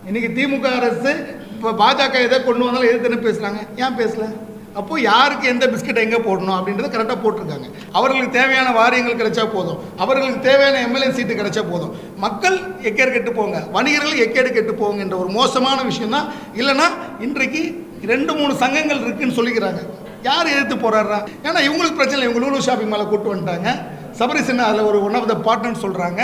இன்றைக்கி திமுக அரசு இப்போ பாஜக எதை கொண்டு வந்தாலும் எதிர்த்து பேசுகிறாங்க, ஏன் பேசல? அப்போது யாருக்கு எந்த பிஸ்கெட் எங்கே போடணும் அப்படின்றத கரெக்டாக போட்டிருக்காங்க. அவர்களுக்கு தேவையான வாரியங்கள் கிடைச்சா போதும், அவர்களுக்கு தேவையான எம்எல்ஏ சீட்டு கிடைச்சா போதும். மக்கள் எக்கேடு கெட்டு போங்க, வணிகர்கள் எக்கேடு கெட்டு போங்க என்ற ஒரு மோசமான விஷயம் தான். இல்லைன்னா இன்றைக்கு 2-3 சங்கங்கள் இருக்குன்னு சொல்லிக்கிறாங்க. யார் எதிர்த்து போராடுறா? ஏன்னா இவங்களுக்கு பிரச்சனை. இவங்க லூலு ஷாப்பிங் மேலே கூட்டு வந்துட்டாங்க. சபரி சின்ன அதில் ஒரு ஒன் ஆஃப் த பார்ட்னர்னு சொல்கிறாங்க.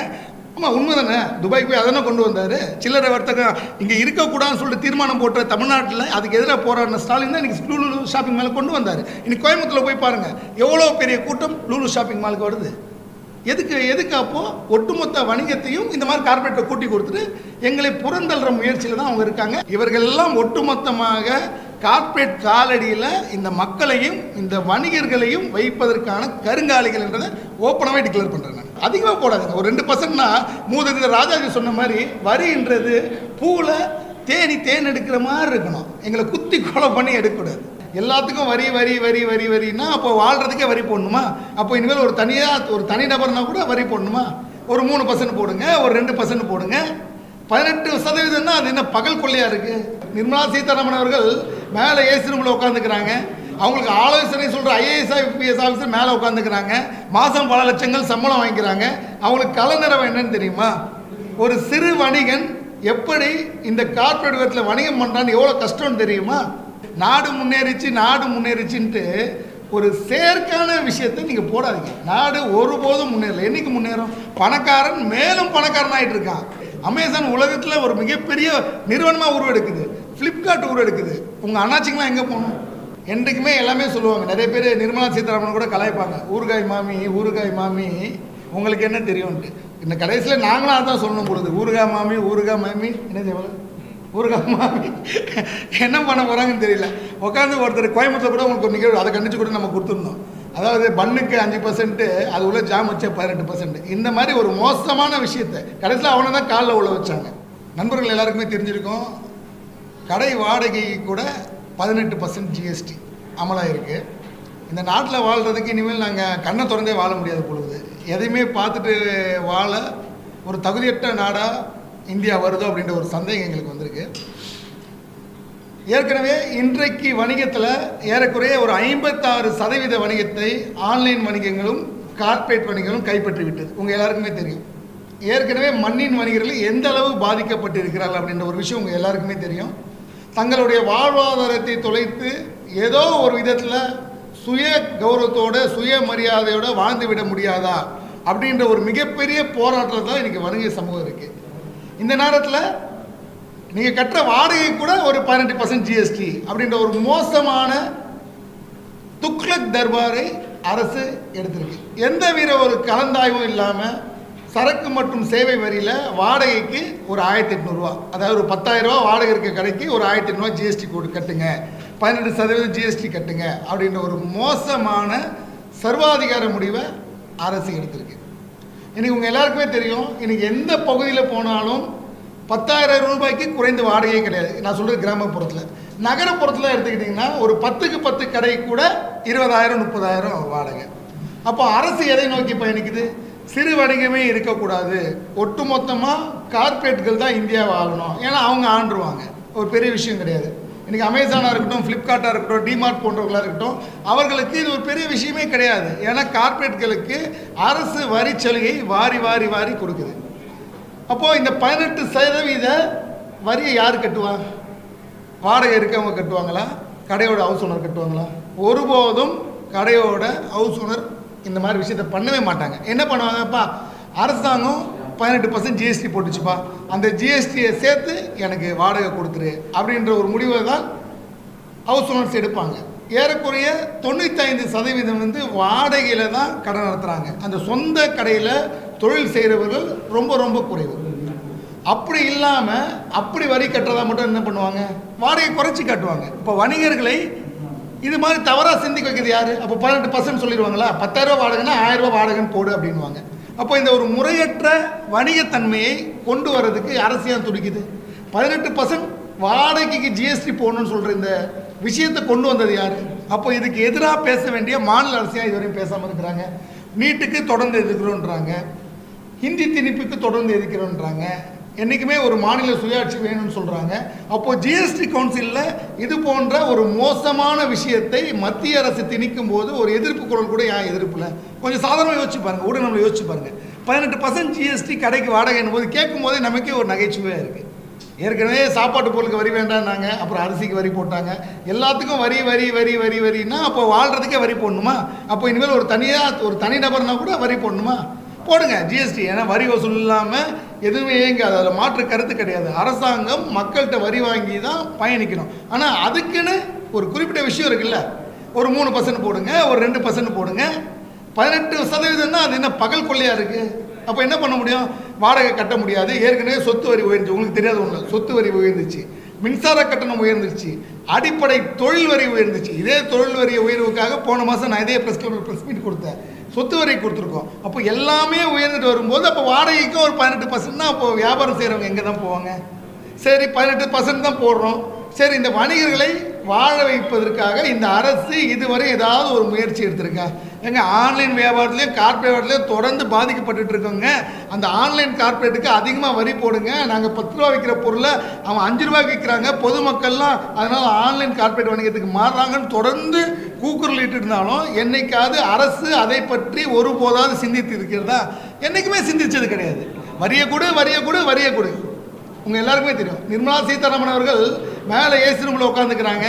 ஆமாம், உண்மை தானே. துபாய்க்கு போய் அதனை கொண்டு வந்தார். சில்லறை வர்த்தகம் இங்கே இருக்கக்கூடாதுன்னு சொல்லிட்டு தீர்மானம் போட்ட தமிழ்நாட்டில் அதுக்கு எதிராக போராடின ஸ்டாலின் தான் இன்றைக்கி லூலு ஷாப்பிங் மேலே கொண்டு வந்தார். இன்றைக்கி கோயம்புத்தூரில் போய் பாருங்கள், எவ்வளோ பெரிய கூட்டம் லூலு ஷாப்பிங் மாலுக்கு வருது. எதுக்கு அப்போது ஒட்டுமொத்த வணிகத்தையும் இந்த மாதிரி கார்பரேட்டை கூட்டி கொடுத்துட்டு எங்களை புறந்தள்ளுற முயற்சியில் தான் அவங்க இருக்காங்க. இவர்கள் எல்லாம் ஒட்டுமொத்தமாக கார்பரேட் காலடியில் இந்த மக்களையும் இந்த வணிகர்களையும் வைப்பதற்கான கருங்காலிகள் என்றதை ஓப்பனாகவே டிக்ளேர் பண்ணுறேன். நான் அதிகமாக போடாதுங்க. ஒரு 2%னா மூதறிஞர் ராஜாஜி சொன்ன மாதிரி வரின்றது பூவில் தேன் எடுக்கிற மாதிரி இருக்கணும். எங்களை குத்தி கொலை பண்ணி எடுக்கக்கூடாது. எல்லாத்துக்கும் வரி வரி வரி வரி வரின்னா அப்போ வாழ்கிறதுக்கே வரி போடணுமா? அப்போ இனிமேல் ஒரு தனிநபர்னா கூட வரி போடணுமா? ஒரு 3% போடுங்க, ஒரு 2% போடுங்க. 18% அது என்ன பகல் கொள்ளையாக இருக்குது? நிர்மலா சீதாராமன் அவர்கள் மேலே ஏசி ரூமில் உட்காந்துக்கிறாங்க. அவங்களுக்கு ஆலோசனை சொல்கிற IAS IPS ஆஃபீஸர் மேலே உட்காந்துக்கிறாங்க. மாதம் பல லட்சங்கள் சம்பளம் வாங்கிக்கிறாங்க. அவங்களுக்கு கலநிறவை என்னன்னு தெரியுமா? ஒரு சிறு வணிகன் எப்படி இந்த கார்பரேட் விதத்தில் வணிகம் பண்ணுறான்னு எவ்வளோ கஷ்டம்னு தெரியுமா? நாடு முன்னேறிச்சுன்ட்டு ஒரு செயற்கான விஷயத்தை நீங்கள் போடாதீங்க. நாடு ஒருபோதும் முன்னேறல. என்றைக்கு முன்னேறும்? பணக்காரன் மேலும் பணக்காரன் ஆகிட்டு இருக்கான். அமேசான் உலகத்தில் ஒரு மிகப்பெரிய நிறுவனமாக உருவெடுக்குது. ஃப்ளிப்கார்ட் உருவெடுக்குது. உங்கள் அண்ணாச்சிங்களாம் எங்கே போகணும்? என்றைக்குமே எல்லாமே சொல்லுவாங்க. நிறைய பேர் நிர்மலா சீதாராமன் கூட கலாய்ப்பாங்க, ஊறுகாய் மாமி உங்களுக்கு என்ன தெரியும்ட்டு. இந்த கடைசியில் நாங்களும் அதான் சொல்லணும் பொழுது, ஊறுகாய் மாமி என்ன தேவை? ஊறுகாய் மாமி என்ன பண்ண போகிறாங்கன்னு தெரியல. உட்காந்து ஒருத்தர் கோயம்புத்தூர் கூட உங்களுக்கு ஒரு நிகழ்வு அதை கண்டிச்சு கூட நம்ம கொடுத்துருந்தோம். அதாவது பன்னுக்கு 5%, அது உள்ள ஜாம் வச்ச 18%. இந்த மாதிரி ஒரு மோசமான விஷயத்தை கடைசியில் அவனை தான் காலில் உள்ள வச்சாங்க. நண்பர்கள் எல்லாருக்குமே தெரிஞ்சிருக்கும், கடை வாடகை கூட 18% GST அமலாக இருக்குது. இந்த நாட்டில் வாழ்கிறதுக்கு இனிமேல் நாங்கள் கண்ணை திறந்தே வாழ முடியாது பொழுது. எதையுமே பார்த்துட்டு வாழ ஒரு தகுதியற்ற நாடாக இந்தியா வருதோ அப்படின்ற ஒரு சந்தேகம் எங்களுக்கு வந்திருக்கு. ஏற்கனவே இன்றைக்கு வணிகத்தில் ஏறக்குறைய ஒரு 56% வணிகத்தை ஆன்லைன் வணிகங்களும் கார்ப்பரேட் வணிகங்களும் கைப்பற்றி விட்டது. உங்கள் எல்லாருக்குமே தெரியும். ஏற்கனவே மண்ணின் வணிகர்கள் எந்த அளவு பாதிக்கப்பட்டிருக்கிறார்கள் அப்படின்ற ஒரு விஷயம் உங்கள் எல்லாருக்குமே தெரியும். தங்களுடைய வாழ்வாதாரத்தை தொலைத்து ஏதோ ஒரு விதத்தில் சுய கௌரவத்தோடு சுயமரியாதையோடு வாழ்ந்து விட முடியாதா அப்படின்ற ஒரு மிகப்பெரிய போராட்டத்தில் தான் இன்றைக்கி வணிக சமூகம் இருக்குது. இந்த நேரத்தில் நீங்கள் கட்டுற வாடகை கூட ஒரு 18% GST அப்படின்ற ஒரு மோசமான துக்ளக் தர்பாரை அரசு எடுத்திருக்கு. எந்தவித ஒரு கலந்தாய்வும் இல்லாமல் சரக்கு மற்றும் சேவை வரியில் வாடகைக்கு ஒரு 1800 ரூபா, அதாவது ஒரு 10,000 ரூபா வாடகை இருக்க கடைக்கு ஒரு 1800 GST கோடு கட்டுங்க, 18% GST கட்டுங்க அப்படின்ற ஒரு மோசமான சர்வாதிகார முடிவை அரசு எடுத்திருக்கு. இன்றைக்கி உங்கள் எல்லாருக்குமே தெரியும், இன்றைக்கி எந்த பகுதியில் போனாலும் 10,000 ரூபாய்க்கு குறைந்த வாடகையே கிடையாது. நான் சொல்கிறது கிராமப்புறத்தில். நகரப்புறத்தில் எடுத்துக்கிட்டிங்கன்னா ஒரு 10க்கு 10 கடை கூட 20,000 30,000 வாடகை. அப்போ அரசு எதை நோக்கி பயணிக்குது? சிறு வணிகமே இருக்கக்கூடாது, ஒட்டுமொத்தமாக கார்ப்பரேட்கள் தான் இந்தியாவை ஆளணும், ஏன்னா அவங்க ஆண்டுருவாங்க. ஒரு பெரிய விஷயம் கிடையாது. இன்றைக்கி அமேசானாக இருக்கட்டும், ஃப்ளிப்கார்ட்டாக இருக்கட்டும், டிமார்ட் போன்றவர்களாக இருக்கட்டும், அவர்களுக்கு இது ஒரு பெரிய விஷயமே கிடையாது. ஏன்னா கார்ப்பரேட்களுக்கு அரசு வரி சலுகை வாரி வாரி வாரி கொடுக்குது. அப்போது இந்த 18% வரியை யார் கட்டுவா? வாடகை இருக்கவங்க கட்டுவாங்களா? கடையோட ஹவுஸ் ஓனர் கட்டுவாங்களா? ஒருபோதும் கடையோட ஹவுஸ் ஓனர் இந்த மாதிரி விஷயத்தை பண்ணவே மாட்டாங்க. என்ன பண்ணுவாங்கப்பா, அரசாங்கம் 18% GST போட்டுச்சுப்பா, அந்த GSTயை சேர்த்து எனக்கு வாடகை கொடுத்துரு அப்படின்ற ஒரு முடிவை தான் ஹவுஸ் ஓனர்ஸ் எடுப்பாங்க. ஏறக்குறைய 95% வாடகையில் தான் கடை நடத்துகிறாங்க. அந்த சொந்த கடையில் தொழில் செய்கிறவர்கள் ரொம்ப ரொம்ப குறைவு. அப்படி இல்லாமல் அப்படி வரி கட்டுறதா மட்டும் என்ன பண்ணுவாங்க, வாடகை குறைச்சி காட்டுவாங்க. இப்போ வணிகர்களை இது மாதிரி தவறாக சிந்திக்க வைக்கிறது யார்? அப்போ 18% சொல்லிடுவாங்களா? 10,000 ரூபா வாடகைன்னா 1000 ரூபா வாடகைன்னு போடு அப்படின்வாங்க. அப்போ இந்த ஒரு முறையற்ற வணிகத்தன்மையை கொண்டு வர்றதுக்கு அரசியல் துடிக்குது. 18% வாடகைக்கு GST போடணும்னு சொல்கிற இந்த விஷயத்தை கொண்டு வந்தது யார்? அப்போ இதுக்கு எதிராக பேச வேண்டிய மாநில அரசியாக இதுவரையும் பேசாமல் இருக்கிறாங்க. நீட்டுக்கு தொடர்ந்து எதிர்க்கிறோன்றாங்க, ஹிந்தி திணிப்புக்கு தொடர்ந்து எதிர்க்கிறோன்றாங்க, என்றைக்குமே ஒரு மாநில சுயாட்சி வேணும்னு சொல்கிறாங்க. அப்போது ஜிஎஸ்டி கவுன்சிலில் இது போன்ற ஒரு மோசமான விஷயத்தை மத்திய அரசு திணிக்கும் போது ஒரு எதிர்ப்பு குரல் கூட ஏன் எதிர்ப்பில் கொஞ்சம் சாதாரணமாக யோசிச்சு பாருங்கள். ஊடகங்களை யோசிச்சு பாருங்கள். 18% ஜிஎஸ்டி கடைக்கு வாடகை போது கேட்கும் போதே நமக்கே ஒரு நகைச்சுவையாக இருக்குது. ஏற்கனவே சாப்பாட்டு பொருளுக்கு வரி வேண்டாம்னாங்க, அப்புறம் அரிசிக்கு வரி போட்டாங்க, எல்லாத்துக்கும் வரி வரி வரி வரி வரின்னா அப்போ வாழ்கிறதுக்கே வரி போடணுமா? அப்போ இனிமேல் ஒரு தனிநபர்னா கூட வரி போடணுமா? போடுங்க ஜிஎஸ்டி. ஏன்னா வரி வசூல் இல்லாமல் எதுவுமே இயங்காது. அதில் மாற்று கருத்து கிடையாது. அரசாங்கம் மக்கள்கிட்ட வரி வாங்கி தான் பயணிக்கணும். ஆனால் அதுக்குன்னு ஒரு குறிப்பிட்ட விஷயம் இருக்குல்ல. ஒரு 3% போடுங்க, ஒரு 2% போடுங்க. 18% அது என்ன பகல் கொள்ளையாக இருக்குது? அப்போ என்ன பண்ண முடியும்? வாடகை கட்ட முடியாது. ஏற்கனவே சொத்து வரி உயர்ந்துச்சு. உங்களுக்கு தெரியாத ஒன்று, சொத்து வரி உயர்ந்துச்சு, மின்சார கட்டணம் உயர்ந்துச்சு, அடிப்படை தொழில் வரி உயர்ந்துச்சு. இதே தொழில் வரி உயர்வுக்காக போன மாதம் நான் இதே ப்ரெஸ் மீட் கொடுத்தேன். சொத்து வரி கொடுத்துருக்கோம். அப்போ எல்லாமே உயர்ந்துட்டு வரும்போது அப்போ வாடகைக்கும் ஒரு 18% அப்போ வியாபாரம் செய்கிறவங்க எங்கே தான் போவாங்க? சரி 18% தான் போடுறோம். சரி, இந்த வணிகர்களை வாழ வைப்பதற்காக இந்த அரசு இதுவரை ஏதாவது ஒரு முயற்சி எடுத்திருக்கா? எங்கள் ஆன்லைன் வியாபாரத்துலேயும் கார்பரேட் வியாபாரத்துலேயும் தொடர்ந்து பாதிக்கப்பட்டு இருக்கோங்க. அந்த ஆன்லைன் கார்பரேட்டுக்கு அதிகமாக வரி போடுங்க. நாங்கள் 10 ரூபா விற்கிற பொருளை அவன் 5 ரூபாய்க்கு விற்கிறாங்க, பொதுமக்கள்லாம் அதனால் ஆன்லைன் கார்பரேட் வணிகத்துக்கு மாறுறாங்கன்னு தொடர்ந்து கூக்குரலிட்டு இருந்தாலும் என்னைக்காவது அரசு அதை பற்றி ஒருபோதாவது சிந்தித்து இருக்கிறதா? என்றைக்குமே சிந்தித்தது கிடையாது. வரியை கொடு வரியை கொடு வரியை கொடு. உங்கள் எல்லாருக்குமே தெரியும், நிர்மலா சீதாராமன் அவர்கள் மேலே ஏசி ரூமில் உட்காந்துக்கிறாங்க.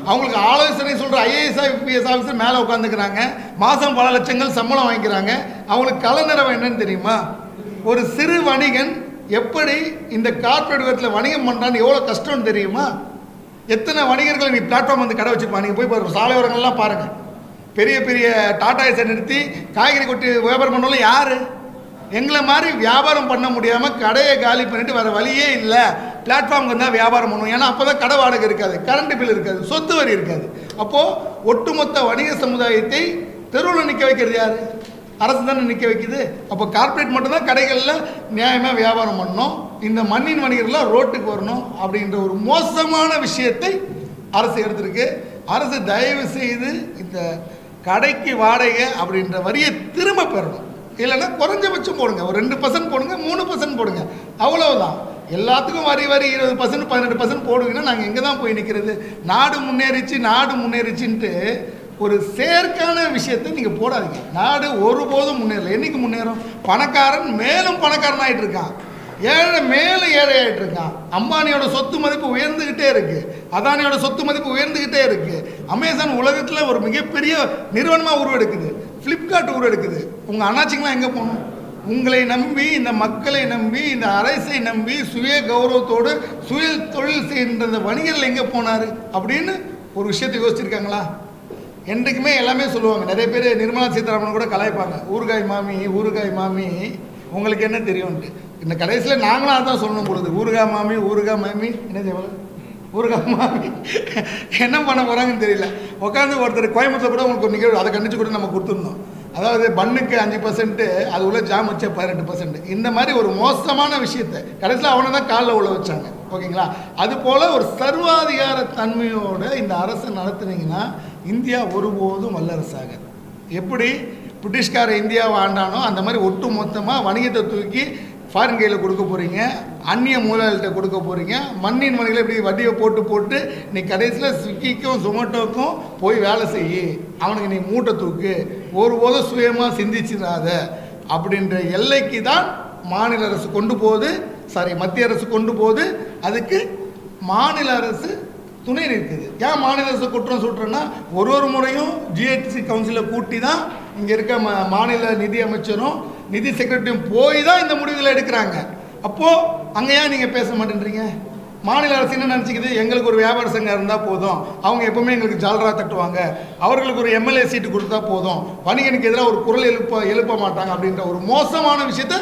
அவங்களுக்கு ஆலோசனை சொல்கிற ஐஏஎஸ் ஐபிஎஸ் ஆஃபீஸர் மேலே உட்காந்துக்கிறாங்க. மாதம் பல லட்சங்கள் சம்பளம் வாங்கிக்கிறாங்க. அவங்களுக்கு கலநிறவை என்னன்னு தெரியுமா? ஒரு சிறு வணிகன் எப்படி இந்த கார்பரேட் விதத்தில் வணிகம் பண்ணுறான்னு எவ்வளோ கஷ்டம்னு தெரியுமா? எத்தனை வணிகர்களை நீ பிளாட்ஃபார்ம் வந்து கடை வச்சுருப்பா? நீங்கள் போய் பாருங்கள், சாலை ஓரங்கள்லாம் பாருங்கள். பெரிய பெரிய டாடா ஏஸை நிறுத்தி காய்கறி கொட்டி வியாபாரம் பண்ணாலும் யார்? எங்களை மாதிரி வியாபாரம் பண்ண முடியாமல் கடையை காலி பண்ணிவிட்டு வேறு வழியே இல்லை, பிளாட்ஃபார்முக்கு வந்தால் வியாபாரம் பண்ணுவோம். ஏன்னா அப்போ தான் கடை வாடகை இருக்காது, கரண்ட் பில் இருக்காது, சொத்து வரி இருக்காது. அப்போது ஒட்டுமொத்த வணிக சமுதாயத்தை தெருவில் நிற்க வைக்கிறது யார்? அரசு தானே நிற்க வைக்குது. அப்போ கார்பரேட் மட்டும்தான் கடைகளில் நியாயமாக வியாபாரம் பண்ணணும், இந்த மண்ணின் வணிகர்கள்லாம் ரோட்டுக்கு வரணும் அப்படின்ற ஒரு மோசமான விஷயத்தை அரசு எடுத்திருக்கு. அரசு தயவு செய்து இந்த கடைக்கு வாடகை அப்படின்ற வரியை திரும்ப பெறணும். இல்லைன்னா குறைஞ்சபட்சம் போடுங்க, ஒரு 2% போடுங்க, 3% போடுங்க, அவ்வளவுதான். எல்லாத்துக்கும் வரி 20% 18% போடுவீங்கன்னா நாங்கள் எங்கே தான் போய் நிற்கிறது? நாடு முன்னேறிச்சுன்ட்டு ஒரு செயற்கான விஷயத்தை நீங்கள் போடாதீங்க. நாடு ஒருபோதும் முன்னேறல. என்றைக்கு முன்னேறும்? பணக்காரன் மேலும் பணக்காரன் ஆகிட்டு இருக்கான், ஏழை மேலும் ஏழை ஆகிட்டு இருக்கான். அம்பானியோட சொத்து மதிப்பு உயர்ந்துக்கிட்டே இருக்குது, அதானியோட சொத்து மதிப்பு உயர்ந்துக்கிட்டே இருக்குது. அமேசான் உலகத்தில் ஒரு மிகப்பெரிய நிறுவனமாக உருவெடுக்குது, ஃப்ளிப்கார்ட் உருவெடுக்குது. உங்கள் அண்ணாச்சிங்களாம் எங்கே போகணும்? உங்களை நம்பி, இந்த மக்களை நம்பி, இந்த அரசை நம்பி சுய கௌரவத்தோடு சுய தொழில் செய்கின்ற வணிகர்கள் எங்கே போனார் அப்படின்னு ஒரு விஷயத்தை யோசிச்சிருக்காங்களா? என்றைக்குமே எல்லாமே சொல்லுவாங்க. நிறைய பேர் நிர்மலா சீதாராமன் கூட கலாய்ப்பாங்க, ஊறுகாய் மாமி ஊறுகாய் மாமி உங்களுக்கு என்ன தெரியும்ன்ட்டு. இந்த கடைசியில் நாங்களும் அதான் சொல்லணும் பொழுது, ஊறுகாய் மாமி என்ன செய்வாங்க? ஊறுகாய் மாமி என்ன பண்ண போகிறாங்கன்னு தெரியல. உட்காந்து ஒருத்தர் கோயம்புத்தூர் கூட உங்களுக்கு ஒரு நிகழ்வு அதை கண்டிச்சு கூட நம்ம கொடுத்துருந்தோம். அதாவது பண்ணுக்கு 5%, அது உள்ள ஜாம் வச்ச 18%. இந்த மாதிரி ஒரு மோசமான விஷயத்தை கடைசியில் அவனை தான் காலில் உள்ள வச்சாங்க. ஓகேங்களா? அதுபோல் ஒரு சர்வாதிகார தன்மையோட இந்த அரசை நடத்துனீங்கன்னா இந்தியா ஒருபோதும் வல்லரசாக. எப்படி பிரிட்டிஷ்கார இந்தியாவை ஆண்டானோ அந்த மாதிரி ஒட்டு மொத்தமாக வணிகத்தை தூக்கி ஃபாரின் கையில் கொடுக்க போகிறீங்க, அந்நிய முதலாளிகிட்ட கொடுக்க போகிறீங்க. மண்ணின் வணிகளை இப்படி வட்டியை போட்டு நீ கடைசியில் ஸ்விக்கிக்கும் ஜொமேட்டோக்கும் போய் வேலை செய்யி, அவனுக்கு நீ மூட்டை தூக்கு, ஒருபோதும் சுயமாக சிந்திச்சிடாத அப்படின்ற எல்லைக்கு தான் மாநில அரசு கொண்டு போகுது, மத்திய அரசு கொண்டு போகுது. அதுக்கு மாநில அரசு துணை நிற்குது. ஏன் மாநில அரசு குற்றம் சொல்கிறேன்னா, ஒரு முறையும் ஜிஎஸ்டி கவுன்சிலில் கூட்டி தான் இங்கே இருக்க மாநில நிதி அமைச்சரும் நிதி செக்ரட்டரியும் போய் தான் இந்த முடிவுகளை எடுக்கிறாங்க. அப்போது அங்கே ஏன் நீங்கள் பேச மாட்டேன்றீங்க? மாநில அரசு என்ன நினச்சிக்குது? எங்களுக்கு ஒரு வியாபார சங்கம் இருந்தால் போதும், அவங்க எப்பவுமே எங்களுக்கு ஜால்ரா தட்டுவாங்க, அவர்களுக்கு ஒரு எம்எல்ஏ சீட்டு கொடுத்தா போதும், வணிகனுக்கு எதிராக ஒரு குரல் எழுப்ப மாட்டாங்க அப்படின்ற ஒரு மோசமான விஷயத்தை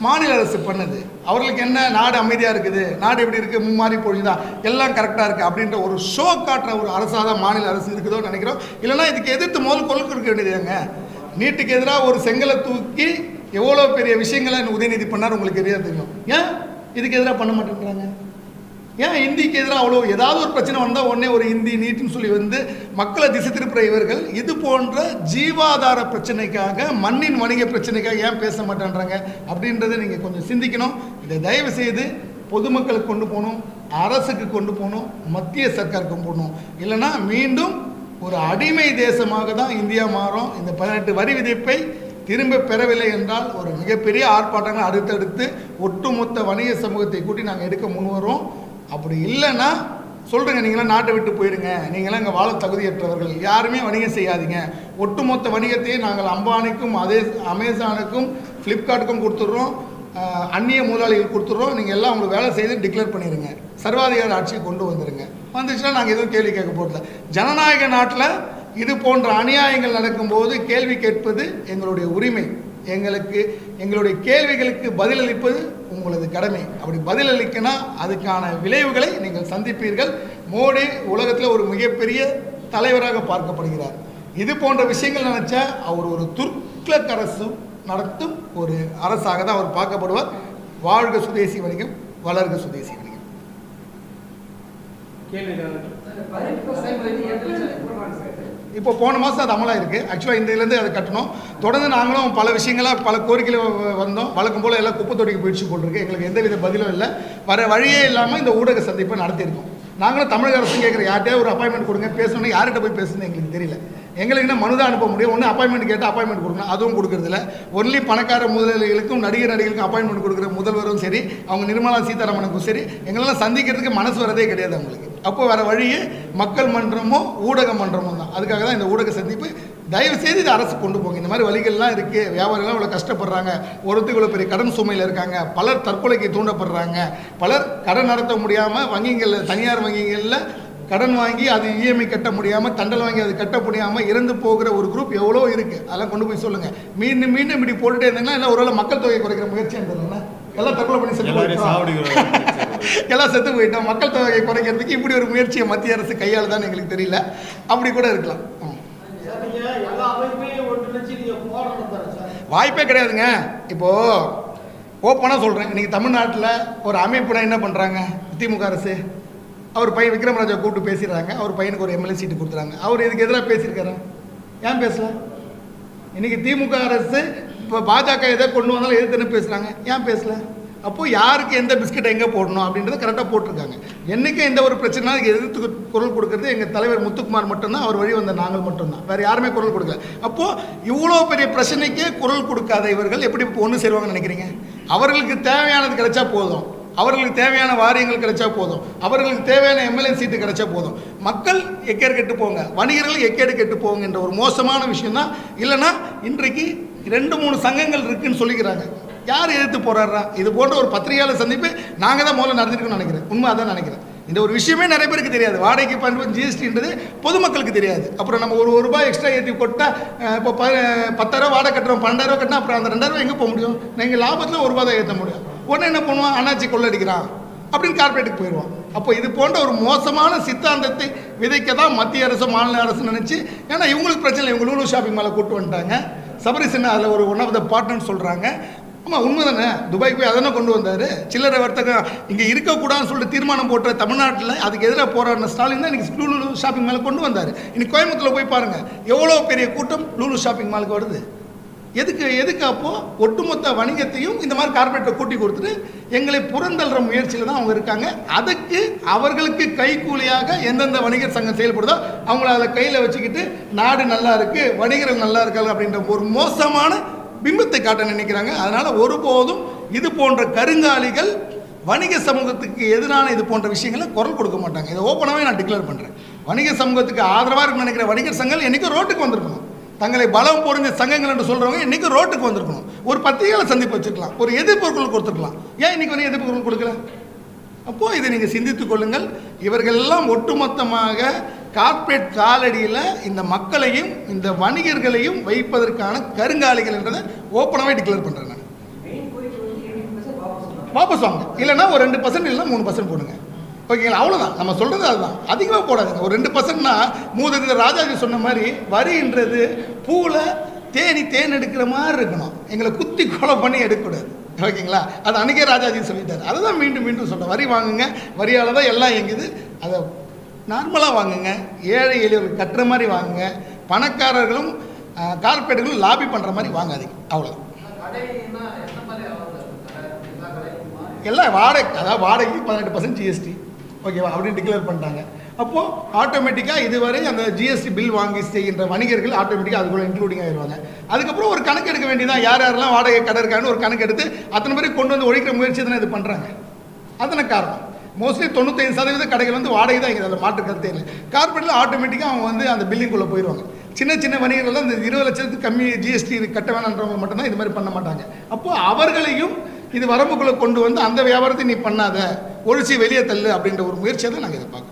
மாநில அரசு பண்ணுது. அவர்களுக்கு என்ன, நாடு அமைதியாக இருக்குது, நாடு எப்படி இருக்குது, மும்மாறி பொழுதா, எல்லாம் கரெக்டாக இருக்குது அப்படின்ற ஒரு ஷோ காட்டுற ஒரு அரசாக தான் மாநில அரசு இருக்குதோ நினைக்கிறோம். இல்லைனா இதுக்கு எதிர்த்து முதல் கொள்கை கொடுக்க வேண்டியதுங்க. நீட்டுக்கு எதிராக ஒரு செங்கலை தூக்கி எவ்வளோ பெரிய விஷயங்களை உதயநிதி பண்ணார் உங்களுக்கு எதிராக தெரியும். ஏன் இதுக்கு எதிராக பண்ண மாட்டேங்கிறாங்க? ஏன் இந்திக்கு எதிராக அவ்வளோ ஏதாவது ஒரு பிரச்சனை வந்தால் உடனே ஒரு இந்தி நீட்டுன்னு சொல்லி மக்களை திசை திருப்புற இவர்கள் இது போன்ற ஜீவாதார பிரச்சனைக்காக, மண்ணின் வணிக பிரச்சனைக்காக ஏன் பேச மாட்டேன்றாங்க அப்படின்றத நீங்கள் கொஞ்சம் சிந்திக்கணும். இதை தயவு செய்து பொதுமக்களுக்கு கொண்டு போகணும், அரசுக்கு கொண்டு போகணும், மத்திய சர்க்காருக்கு போகணும். இல்லைன்னா மீண்டும் ஒரு அடிமை தேசமாக தான் இந்தியா மாறும். இந்த 18 வரி விதிப்பை திரும்ப பெறவில்லை என்றால் ஒரு மிகப்பெரிய ஆர்ப்பாட்டங்கள் அடுத்தடுத்து ஒட்டுமொத்த வணிக சமூகத்தை கூட்டி நாங்கள் எடுக்க முன்வரோம். அப்படி இல்லைன்னா சொல்கிறேங்க, நீங்களாம் நாட்டை விட்டு போயிடுங்க, நீங்களாம் இங்கே வாழ தகுதியற்றவர்கள், யாருமே வணிகம் செய்யாதீங்க, ஒட்டுமொத்த வணிகத்தையே நாங்கள் அம்பானிக்கும் அமேசானுக்கும் ஃப்ளிப்கார்ட்டுக்கும் கொடுத்துட்றோம், அந்நிய முதலாளிகள் கொடுத்துட்றோம், நீங்கள் எல்லாம் உங்களுக்கு வேலை செய்து டிக்ளேர் பண்ணிடுங்க, சர்வாதிகார ஆட்சியை கொண்டு வந்துடுங்க. வந்துச்சுன்னா நாங்கள் எதுவும் கேள்வி கேட்க போகிறதில்ல. ஜனநாயக நாட்டில் இது போன்ற அநியாயங்கள் நடக்கும்போது கேள்வி கேட்பது எங்களுடைய உரிமை. எங்களுடைய கேள்விகளுக்கு பதிலளிப்பது உங்களது கடமை. அப்படி பதிலளிக்கனா அதுக்கான விளைவுகளை நீங்கள் சந்திப்பீர்கள். மோடி உலகத்தில் ஒரு மிகப்பெரிய தலைவராக பார்க்கப்படுகிறார். இது போன்ற விஷயங்கள் நினச்சா அவர் ஒரு துர்க்ளக் அரசு நடத்தும் ஒரு அரசாக தான் அவர் பார்க்கப்படுவார். வாழ்க சுதேசி வணிகம், வளர்க சுதேசி வணிகம். இப்போ போன மாதம் அது அமலாக இருக்குது. ஆக்சுவலாக இந்த இதுலேருந்து அதை கட்டணும். தொடர்ந்து நாங்களும் பல விஷயங்களாக பல கோரிக்கையில் வந்தோம். வழக்கம் போல் எல்லாம் குப்பை தொட்டிக்கு போயிடுச்சு போட்டிருக்கு. எங்களுக்கு எந்தவித பதிலும் இல்லை. வர வழியே இல்லாமல் இந்த ஊடக சந்திப்பை நடத்தியிருக்கோம். நாங்களும் தமிழக அரசு கேட்குற யார்கிட்டயே ஒரு அப்பாயின்மெண்ட் கொடுங்க, பேசணும்னா யார்கிட்ட போய் பேசுன்னு எங்களுக்கு தெரியல. எங்களுக்கு என்ன மனு தான் அனுப்ப முடியும். ஒன்று அப்பாயின்மெண்ட் கேட்டால் அப்பாயின்மெண்ட் கொடுக்கணும், அதுவும் கொடுக்குறதில்ல. ஒன்லி பணக்கார முதலாளிகளுக்கும் நடிகர்களுக்கும் அப்பாயின்மெண்ட் கொடுக்குற முதல்வரும் சரி, அவங்க நிர்மலா சீதாராமனுக்கும் சரி, எங்களெல்லாம் சந்திக்கிறதுக்கு மனசு வரதே கிடையாது அவங்களுக்கு. அப்போ வேறு வழியே மக்கள் மன்றமோ ஊடக மன்றமோ தான். அதுக்காக தான் இந்த ஊடக சந்திப்பு. தயவுசெய்து இது அரசு கொண்டு போங்க. இந்த மாதிரி வழிகள்லாம் இருக்குது. வியாபாரிகள்லாம் இவ்வளோ கஷ்டப்படுறாங்க, ஒருத்தருக்கு இவ்வளோ பெரிய கடன் சுமையில் இருக்காங்க, பலர் தற்கொலைக்கு தூண்டப்படுறாங்க, பலர் கடன் நடத்த முடியாமல் வங்கிகளில் தனியார் வங்கிகளில் கடன் வாங்கி அது இஎம்ஐ கட்ட முடியாமல், தண்டல் வாங்கி அது கட்ட முடியாமல் இறந்து போகிற ஒரு குரூப் எவ்வளோ இருக்குது. அதெல்லாம் கொண்டு போய் சொல்லுங்கள். மீண்டும் மீண்டும் இப்படி போட்டுகிட்டே இருந்தீங்கன்னா இல்லை ஒருவேளை மக்கள் தொகை குறைக்கிற முயற்சி இருந்ததுன்னா எல்லாம் தற்கொலை பண்ணி செத்து போயிட்டோம், எல்லாம் செத்து போயிட்டோம். மக்கள் தொகையை குறைக்கிறதுக்கு இப்படி ஒரு முயற்சியை மத்திய அரசு கையாளுதான்னு எங்களுக்கு தெரியல. அப்படி கூட இருக்கலாம். வாய்ப்பே கிடையாதுங்க. இப்போது ஓப்பனாக சொல்கிறேன், இன்றைக்கி தமிழ்நாட்டில் ஒரு அமைப்புனா என்ன பண்ணுறாங்க திமுக அரசு? அவர் பையன் விக்ரமராஜா கூப்பிட்டு பேசிடுறாங்க. அவர் பையனுக்கு ஒரு எம்எல்ஏ சீட்டு கொடுத்துறாங்க. அவர் இதுக்கு எதிராக பேசியிருக்காரு. ஏன் பேசல? இன்றைக்கி திமுக அரசு இப்போ பாஜக எதை கொண்டு வந்தாலும் எதிர்த்து பேசுகிறாங்க. ஏன் பேசல? அப்போது யாருக்கு எந்த பிஸ்கெட் எங்கே போடணும் அப்படின்றத கரெக்டாக போட்டிருக்காங்க. என்றைக்கும் எந்த ஒரு பிரச்சனை எதிர்த்து குரல் கொடுக்கறது எங்கள் தலைவர் முத்துக்குமார் மட்டும்தான். அவர் வழி வந்த நாங்கள் மட்டும்தான், வேறு யாருமே குரல் கொடுக்கல. அப்போது இவ்வளோ பெரிய பிரச்சனைக்கே குரல் கொடுக்காத இவர்கள் எப்படி ஒன்று சேருவாங்கன்னு நினைக்கிறீங்க? அவர்களுக்கு தேவையானது கிடைச்சா போதும், அவர்களுக்கு தேவையான வாரியங்கள் கிடைச்சா போதும், அவர்களுக்கு தேவையான எம்எல்ஏ சீட்டு கிடைச்சா போதும். மக்கள் எக்கேடு கெட்டு போங்க, வணிகர்கள் எக்கேடு கெட்டு போங்க என்ற ஒரு மோசமான விஷயம் தான். இல்லைன்னா இன்றைக்கு 2-3 சங்கங்கள் இருக்குன்னு சொல்லிக்கிறாங்க. யார் எதிர்த்து போராடுறா? இது போன்ற ஒரு பத்திரிகையாளர் சந்திப்பு நாங்கள் தான் முதல்ல நடத்திருக்கோம்னு நினைக்கிறேன். உண்மை அதான் நினைக்கிறேன். இந்த ஒரு விஷயமே நிறைய பேருக்கு தெரியாது. வாடகைக்கு பண்ணுறது ஜிஎஸ்டின்றது பொதுமக்களுக்கு தெரியாது. அப்புறம் நம்ம ஒரு ரூபாய் எக்ஸ்ட்ரா ஏற்றி கொட்டால் இப்போ 10,000 வாடகை கட்டுறோம், 12,000 கட்டினா அப்புறம் அந்த 2,000 எங்கே போக முடியும்? நீங்கள் லாபத்தில் 1 ரூபா தான் ஏற்ற முடியும். உடனே என்ன பண்ணுவான்? அண்ணாச்சி கொள்ளடிக்கிறான் அப்படின்னு கார்பரேட்டுக்கு போயிடுவான். அப்போ இது போன்ற ஒரு மோசமான சித்தாந்தத்தை விதைக்க தான் மத்திய அரசு மாநில அரசு நினச்சி, ஏன்னா இவங்களுக்கு பிரச்சனை இல்லை, இவங்க லூலு ஷாப்பிங் மேலே கூட்டு வந்துட்டாங்க. சபரி சின்ன அதில் ஒரு ஒன் ஆஃப் த பார்ட்னர்னு சொல்கிறாங்க. ஆமாம், உண்மை தானே. துபாய் போய் அதனை கொண்டு வந்தார். சில்லறை வர்த்தகம் இங்கே இருக்கக்கூடாதுன்னு சொல்லிட்டு தீர்மானம் போட்ட தமிழ்நாட்டில் அதுக்கு எதிராக போராடின ஸ்டாலின் தான் இன்றைக்கி லூலு ஷாப்பிங் மேலே கொண்டு வந்தார். இன்னைக்கு கோயம்புத்தூரில் போய் பாருங்கள், எவ்வளோ பெரிய கூட்டம் லூலு ஷாப்பிங் மாலுக்கு வருது. எதுக்கு அப்போது ஒட்டுமொத்த வணிகத்தையும் இந்த மாதிரி கார்பரேட்டை கூட்டி கொடுத்துட்டு எங்களை புறந்தள்ளுற முயற்சியில் தான் அவங்க இருக்காங்க. அதுக்கு அவர்களுக்கு கைக்கூலியாக எந்தெந்த வணிகர் சங்கம் செயல்படுதோ அவங்கள அதை கையில் வச்சுக்கிட்டு நாடு நல்லா இருக்குது, வணிகர்கள் நல்லா இருக்காங்க அப்படின்ற ஒரு மோசமான பிம்பத்தை காட்ட நினைக்கிறாங்க. அதனால் ஒருபோதும் இது போன்ற கருங்காலிகள் வணிக சமூகத்துக்கு எதிரான இது போன்ற விஷயங்களை குரல் கொடுக்க மாட்டாங்க. இதை ஓப்பனாகவே நான் டிக்ளேர் பண்ணுறேன். வணிக சமூகத்துக்கு ஆதரவாக இருக்குன்னு நினைக்கிற வணிகர் சங்கங்கள் என்றைக்கும் ரோட்டுக்கு வந்திருக்கணும். தங்களை பலம் பொருந்த சங்கங்கள் என்று சொல்கிறவங்க இன்றைக்கி ரோட்டுக்கு வந்திருக்கணும். ஒரு பத்திரிகையாளர் சந்திப்பு வச்சுருக்கலாம், ஒரு எதிர்ப்பு குரல் கொடுத்துருக்கலாம். ஏன் இன்றைக்கி வந்து எதிர்ப்பு குரல் கொடுக்கல? அப்போது இதை நீங்கள் சிந்தித்துக் கொள்ளுங்கள். இவர்கள் எல்லாம் ஒட்டுமொத்தமாக கார்ப்பரேட் காலடியில் இந்த மக்களையும் இந்த வணிகர்களையும் வைப்பதற்கான கருங்காலிகள் என்றதை ஓப்பனாகவே டிக்ளேர் பண்ணுறேன். நான் வாபஸ் வாங்க, இல்லைன்னா ஒரு 2% இல்லைன்னா 3% போடுங்க. ஓகேங்களா? அவ்வளோதான் நம்ம சொல்கிறது. அதுதான், அதிகமாக போடாதுங்க. ஒரு 2%னா மூதறிஞர் ராஜாஜி சொன்ன மாதிரி வரின்றது பூவில் தேன் எடுக்கிற மாதிரி இருக்கணும். எங்களை குத்தி கொலை பண்ணி எடுக்கக்கூடாது. ஓகேங்களா? அது அன்றைக்கே ராஜாஜி சொல்லிட்டார். அதை தான் மீண்டும் மீண்டும் சொல்கிறேன். வரி வாங்குங்க, வரியால் தான் எல்லாம் எங்குது. அதை நார்மலாக வாங்குங்க, ஏழை எளியவர்கள் கட்டுற மாதிரி வாங்குங்க. பணக்காரர்களும் கார்பரேட்டுகளும் லாபி பண்ணுற மாதிரி வாங்காதீங்க. அவ்வளோதான். எல்லாம் வாடகை, அதாவது வாடகைக்கு 18% ஜிஎஸ்டி, ஓகேவா, அப்படின்னு டிக்ளேர் பண்ணிட்டாங்க. அப்போது ஆட்டோமேட்டிக்காக இதுவரை அந்த ஜிஎஸ்டி பில் வாங்கி செய்கின்ற வணிகர்கள் ஆட்டோமேட்டிக்காக அதுக்குள்ள இன்க்ளூடிங் ஆயிடுவாங்க. அதுக்கப்புறம் ஒரு கணக்கு எடுக்க வேண்டியதான், யார் யாரெல்லாம் வாடகை கடை இருக்காங்கன்னு ஒரு கணக்கு எடுத்து அத்தனை பேருக்கு கொண்டு வந்து ஒழிக்கிற முயற்சி தானே இது பண்ணுறாங்க. அதன காரணம் மோஸ்ட்லி 95% கடைகள் வந்து வாடகை தான் இருக்குது, அதில் மாற்று கருத்தே இல்லை. கார்பரேட்டில் ஆட்டோமேட்டிக்காக அவங்க வந்து அந்த பில்லிங்குள்ளே போயிடுவாங்க. சின்ன சின்ன வணிகர்கள் இந்த 20 லட்சத்துக்கு கம்மி ஜிஎஸ்டி கட்ட வேணான்றவங்க மட்டும்தான் இது மாதிரி பண்ண மாட்டாங்க. அப்போது அவர்களையும் இது வரம்புக்குள்ளே கொண்டு வந்து அந்த வியாபாரத்தை நீ பண்ணாத, ஒழிச்சு வெளியே தள்ளு அப்படின்ற ஒரு முயற்சியை தான் நாங்கள் இதை பார்க்குறோம்.